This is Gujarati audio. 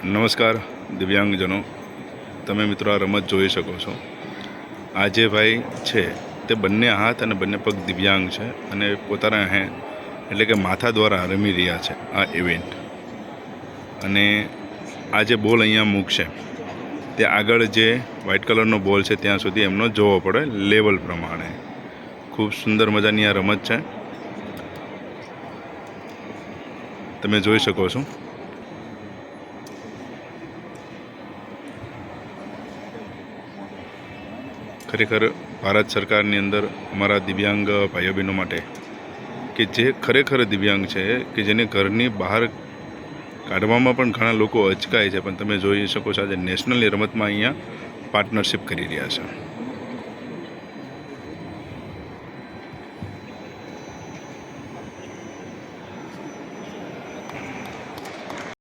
નમસ્કાર દિવ્યાંગજનો, તમે મિત્રો આ રમત જોઈ શકો છો। આ જે ભાઈ છે તે બંને હાથ અને બંને પગ દિવ્યાંગ છે અને પોતાના એટલે કે માથા દ્વારા રમી રહ્યા છે આ ઇવેન્ટ। અને આ જે બોલ અહીંયા મૂકશે તે આગળ જે વ્હાઇટ કલરનો બોલ છે ત્યાં સુધી એમનો જોવો પડે લેવલ પ્રમાણે। ખૂબ સુંદર મજાની આ રમત છે, તમે જોઈ શકો છો। ખરેખર ભારત સરકારની અંદર અમારા દિવ્યાંગ ભાઈઓ બહેનો માટે કે જે ખરેખર દિવ્યાંગ છે કે જેને ઘરની બહાર કાઢવામાં પણ ઘણા લોકો અચકાય છે, પણ તમે જોઈ શકો છો આજે નેશનલની રમતમાં અહીંયા પાર્ટનરશિપ કરી રહ્યા છે।